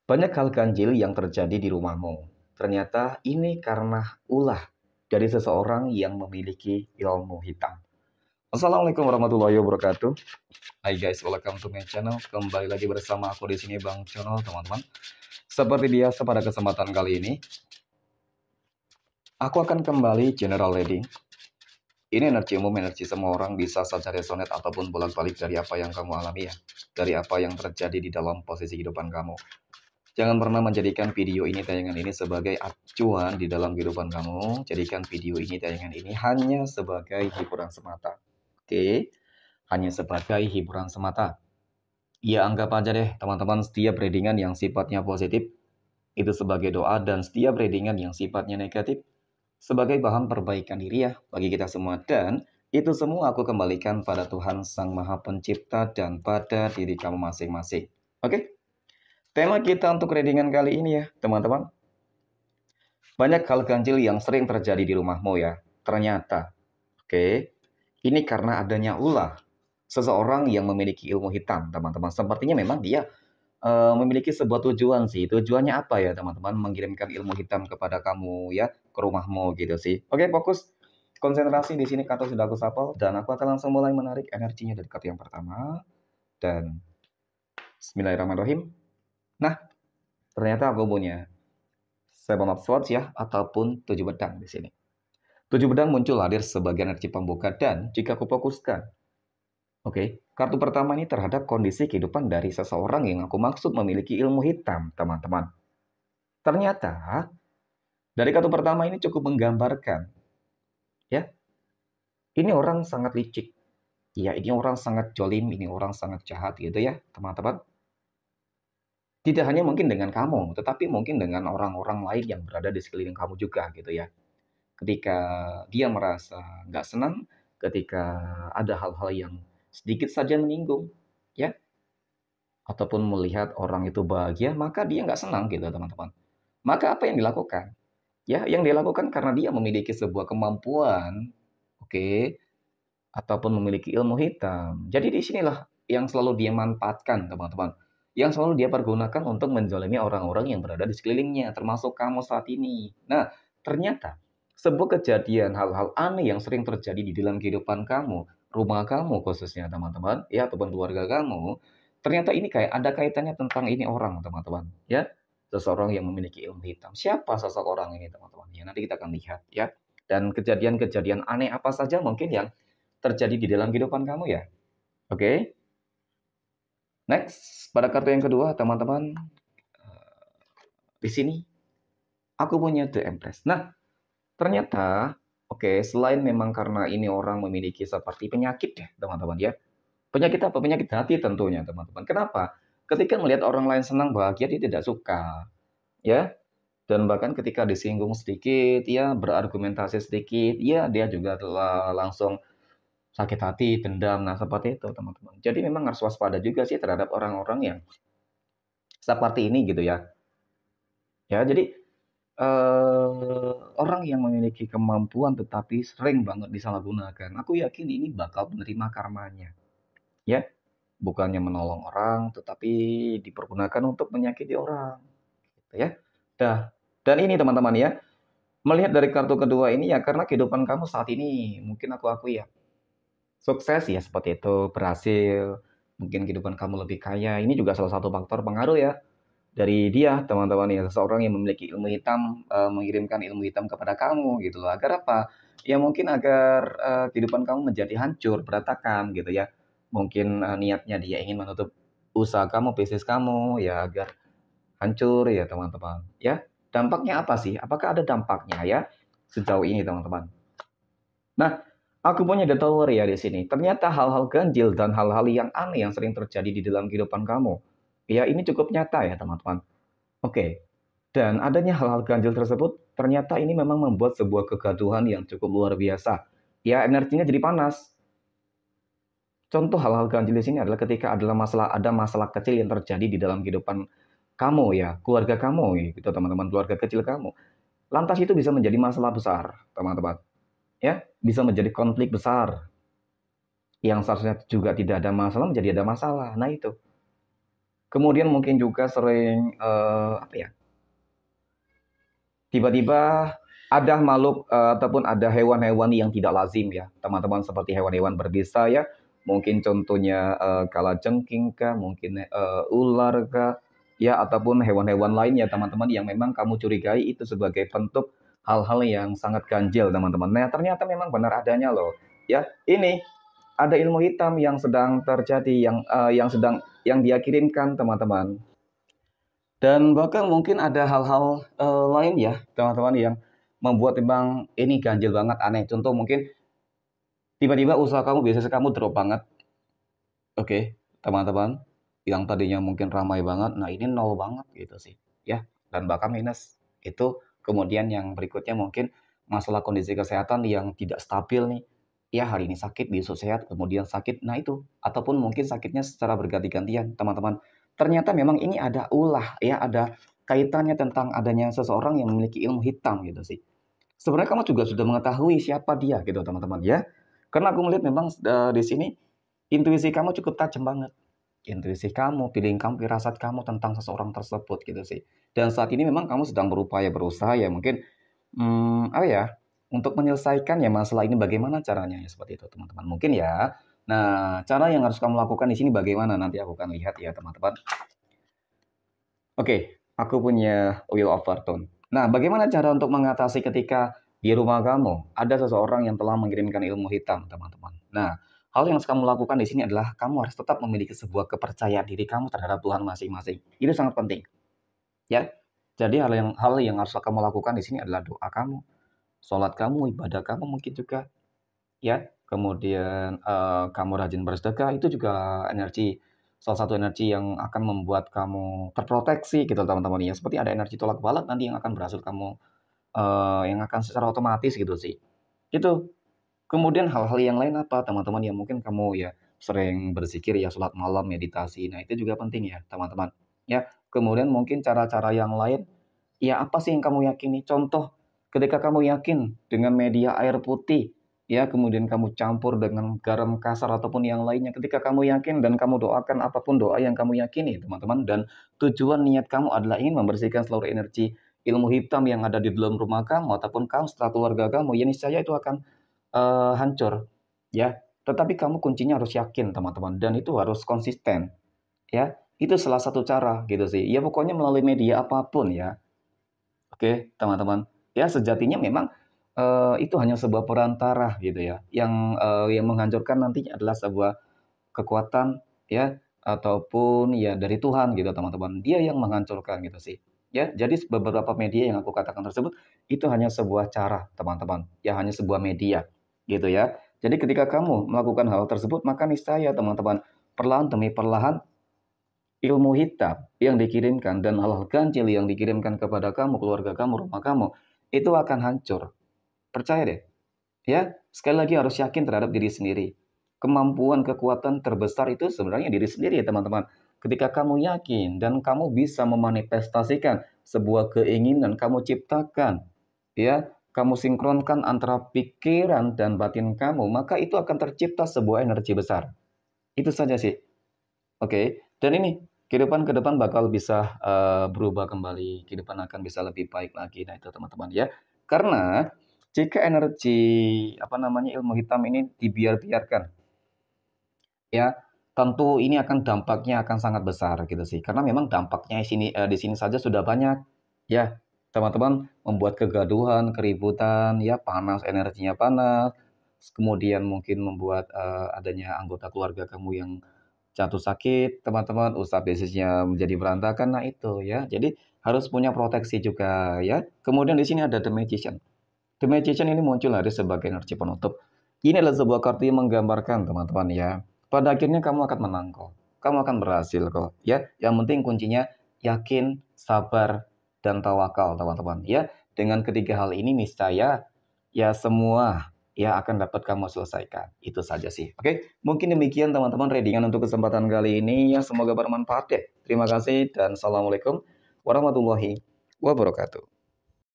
Banyak hal ganjil yang terjadi di rumahmu. Ternyata ini karena ulah dari seseorang yang memiliki ilmu hitam. Assalamualaikum warahmatullahi wabarakatuh. Hai guys, welcome to my channel. Kembali lagi bersama aku di sini Bang Channel, teman-teman. Seperti biasa pada kesempatan kali ini, aku akan kembali general reading. Ini energi umum, energi semua orang, bisa saja resonate ataupun bolak-balik dari apa yang kamu alami ya. Dari apa yang terjadi di dalam posisi kehidupan kamu. Jangan pernah menjadikan video ini, tayangan ini sebagai acuan di dalam kehidupan kamu. Jadikan video ini, tayangan ini hanya sebagai hiburan semata. Oke, hanya sebagai hiburan semata. Ya anggap aja deh teman-teman, setiap readingan yang sifatnya positif itu sebagai doa, dan setiap readingan yang sifatnya negatif sebagai bahan perbaikan diri ya bagi kita semua. Dan itu semua aku kembalikan pada Tuhan Sang Maha Pencipta dan pada diri kamu masing-masing. Oke? Tema kita untuk readingan kali ini ya, teman-teman. Banyak hal ganjil yang sering terjadi di rumahmu ya. Ternyata, oke, ini karena adanya ulah seseorang yang memiliki ilmu hitam, teman-teman. Sepertinya memang dia memiliki sebuah tujuan sih. Tujuannya apa ya, teman-teman? Mengirimkan ilmu hitam kepada kamu ya, ke rumahmu gitu sih. Oke, fokus. Konsentrasi di sini, kata sudah aku sapel, dan aku akan langsung mulai menarik energinya dari kartu yang pertama. Dan Bismillahirrahmanirrahim. Nah, ternyata aku punya Seven of Swords ya, ataupun 7 pedang di sini. 7 pedang muncul hadir sebagai energi pembuka, dan jika aku fokuskan, oke, kartu pertama ini terhadap kondisi kehidupan dari seseorang yang aku maksud memiliki ilmu hitam, teman-teman. Ternyata, dari kartu pertama ini cukup menggambarkan, ya, ini orang sangat licik. Ya, ini orang sangat jolim, ini orang sangat jahat gitu ya, teman-teman. Tidak hanya mungkin dengan kamu, tetapi mungkin dengan orang-orang lain yang berada di sekeliling kamu juga gitu ya. Ketika dia merasa nggak senang, ketika ada hal-hal yang sedikit saja menyinggung, ya, ataupun melihat orang itu bahagia, maka dia nggak senang gitu teman-teman. Maka apa yang dilakukan? Ya, yang dilakukan karena dia memiliki sebuah kemampuan, oke, ataupun memiliki ilmu hitam. Jadi di sinilah yang selalu dia manfaatkan teman-teman. Yang selalu dia pergunakan untuk menzalimi orang-orang yang berada di sekelilingnya, termasuk kamu saat ini. Nah, ternyata sebuah kejadian hal-hal aneh yang sering terjadi di dalam kehidupan kamu, rumah kamu khususnya teman-teman, ya, ataupun keluarga kamu, ternyata ini kayak ada kaitannya tentang ini orang teman-teman, ya. Seseorang yang memiliki ilmu hitam. Siapa sosok orang ini teman-teman? Ya, nanti kita akan lihat ya. Dan kejadian-kejadian aneh apa saja mungkin yang terjadi di dalam kehidupan kamu ya. Oke. Next, pada kartu yang kedua, teman-teman, di sini aku punya The Empress. Nah, ternyata, oke, selain memang karena ini orang memiliki seperti penyakit ya, teman-teman ya. Penyakit apa? Penyakit hati tentunya, teman-teman. Kenapa? Ketika melihat orang lain senang bahagia, dia tidak suka, ya. Dan bahkan ketika disinggung sedikit, ya, berargumentasi sedikit, ya, dia juga telah langsung sakit hati, dendam. Nah, seperti itu, teman-teman. Jadi memang harus waspada juga sih terhadap orang-orang yang seperti ini gitu ya. Ya, jadi orang yang memiliki kemampuan tetapi sering banget disalahgunakan, aku yakin ini bakal menerima karmanya. Ya, bukannya menolong orang, tetapi dipergunakan untuk menyakiti orang, gitu ya. Dah, dan ini teman-teman ya, melihat dari kartu kedua ini ya, karena kehidupan kamu saat ini mungkin aku akui ya, sukses ya seperti itu, berhasil, mungkin kehidupan kamu lebih kaya, ini juga salah satu faktor pengaruh ya dari dia, teman-teman ya, seseorang yang memiliki ilmu hitam, mengirimkan ilmu hitam kepada kamu gitu loh. Agar apa? Ya mungkin agar kehidupan kamu menjadi hancur, berantakan gitu ya. Mungkin niatnya dia ingin menutup usaha kamu, bisnis kamu ya agar hancur ya teman-teman. Ya, dampaknya apa sih? Apakah ada dampaknya ya sejauh ini teman-teman? Nah, aku punya the tower ya di sini. Ternyata hal-hal ganjil dan hal-hal yang aneh yang sering terjadi di dalam kehidupan kamu. Ya, ini cukup nyata ya teman-teman. Oke, dan adanya hal-hal ganjil tersebut ternyata ini memang membuat sebuah kegaduhan yang cukup luar biasa. Ya, energinya jadi panas. Contoh hal-hal ganjil di sini adalah ketika ada masalah kecil yang terjadi di dalam kehidupan kamu ya, keluarga kamu gitu teman-teman, keluarga kecil kamu. Lantas itu bisa menjadi masalah besar, teman-teman. Ya, bisa menjadi konflik besar. Yang seharusnya juga tidak ada masalah menjadi ada masalah. Nah, itu. Kemudian mungkin juga sering apa ya? Tiba-tiba ada makhluk ataupun ada hewan-hewan yang tidak lazim ya, teman-teman, seperti hewan-hewan berbisa ya. Mungkin contohnya kalajengking kah, mungkin ular kah, ya ataupun hewan-hewan lainnya teman-teman yang memang kamu curigai itu sebagai bentuk hal-hal yang sangat ganjil teman-teman. Nah ternyata memang benar adanya loh. Ya ini ada ilmu hitam yang sedang terjadi, yang sedang yang dia kirimkan teman-teman. Dan bahkan mungkin ada hal-hal lain ya, teman-teman, yang membuat memang ini ganjil banget, aneh. Contoh mungkin tiba-tiba usaha kamu, bisnis kamu drop banget. Oke, teman-teman, yang tadinya mungkin ramai banget, nah ini nol banget gitu sih, ya. Dan bahkan minus. Itu kemudian yang berikutnya mungkin masalah kondisi kesehatan yang tidak stabil nih. Ya hari ini sakit, besok sehat, kemudian sakit. Nah itu, ataupun mungkin sakitnya secara berganti-gantian, teman-teman. Ternyata memang ini ada ulah, ya ada kaitannya tentang adanya seseorang yang memiliki ilmu hitam gitu sih. Sebenarnya kamu juga sudah mengetahui siapa dia gitu, teman-teman ya. Karena aku melihat memang di sini intuisi kamu cukup tajam banget. Intuisi kamu, feeling kamu, firasat kamu tentang seseorang tersebut gitu sih. Dan saat ini memang kamu sedang berupaya berusaha ya mungkin apa ya, untuk menyelesaikan ya masalah ini bagaimana caranya ya seperti itu teman-teman. Mungkin ya. Nah, cara yang harus kamu lakukan di sini bagaimana nanti aku akan lihat ya teman-teman. Oke, aku punya Wheel of Fortune. Nah, bagaimana cara untuk mengatasi ketika di rumah kamu ada seseorang yang telah mengirimkan ilmu hitam, teman-teman? Nah, hal yang harus kamu lakukan di sini adalah kamu harus tetap memiliki sebuah kepercayaan diri kamu terhadap Tuhan masing-masing. Itu sangat penting, ya. Jadi hal yang harus kamu lakukan di sini adalah doa kamu, sholat kamu, ibadah kamu mungkin juga, ya. Kemudian kamu rajin bersedekah, itu juga salah satu energi yang akan membuat kamu terproteksi gitu teman-teman ya. Seperti ada energi tolak balak nanti yang akan berhasil kamu yang akan secara otomatis gitu sih. Itu. Kemudian hal-hal yang lain apa teman-teman yang mungkin kamu ya sering berzikir ya, sholat malam, meditasi. Nah itu juga penting ya teman-teman. Ya, kemudian mungkin cara-cara yang lain, ya apa sih yang kamu yakini? Contoh, ketika kamu yakin dengan media air putih, ya kemudian kamu campur dengan garam kasar ataupun yang lainnya. Ketika kamu yakin dan kamu doakan apapun doa yang kamu yakini, teman-teman, dan tujuan niat kamu adalah ingin membersihkan seluruh energi ilmu hitam yang ada di dalam rumah kamu ataupun kamu setelah keluarga kamu, ya niscaya itu akan hancur, ya. Tetapi kamu kuncinya harus yakin, teman-teman, dan itu harus konsisten, ya. Itu salah satu cara gitu sih. Ya pokoknya melalui media apapun ya. Oke, teman-teman. Ya sejatinya memang itu hanya sebuah perantara gitu ya. Yang menghancurkan nantinya adalah sebuah kekuatan ya ataupun ya dari Tuhan gitu, teman-teman. Dia yang menghancurkan gitu sih. Ya, jadi beberapa media yang aku katakan tersebut itu hanya sebuah cara, teman-teman. Ya hanya sebuah media gitu ya. Jadi ketika kamu melakukan hal tersebut maka niscaya teman-teman perlahan demi perlahan ilmu hitam yang dikirimkan dan hal-hal ganjil yang dikirimkan kepada kamu, keluarga kamu, rumah kamu itu akan hancur. Percaya deh. Ya, sekali lagi harus yakin terhadap diri sendiri. Kemampuan kekuatan terbesar itu sebenarnya diri sendiri ya teman-teman. Ketika kamu yakin dan kamu bisa memanifestasikan sebuah keinginan kamu ciptakan, ya, kamu sinkronkan antara pikiran dan batin kamu, maka itu akan tercipta sebuah energi besar. Itu saja sih. Oke, dan ini kehidupan ke depan bakal bisa berubah kembali, kehidupan akan bisa lebih baik lagi. Nah, itu teman-teman ya. Karena jika energi apa namanya ilmu hitam ini dibiarkan ya, tentu ini akan dampaknya akan sangat besar gitu sih. Karena memang dampaknya di sini saja sudah banyak ya, teman-teman, membuat kegaduhan, keributan ya, panas, energinya panas. Kemudian mungkin membuat adanya anggota keluarga kamu yang jatuh sakit, teman-teman, usaha bisnisnya menjadi berantakan, nah itu ya. Jadi harus punya proteksi juga ya. Kemudian di sini ada The Magician. The Magician ini muncul dari sebagai energi penutup. Ini adalah sebuah kartu yang menggambarkan teman-teman ya. Pada akhirnya kamu akan menang kok. Kamu akan berhasil kok ya. Yang penting kuncinya yakin, sabar, dan tawakal teman-teman ya. Dengan ketiga hal ini niscaya ya semua ya akan dapat kamu selesaikan. Itu saja sih. Oke, mungkin demikian teman-teman readingan untuk kesempatan kali ini ya, semoga bermanfaat ya. Terima kasih dan assalamualaikum warahmatullahi wabarakatuh.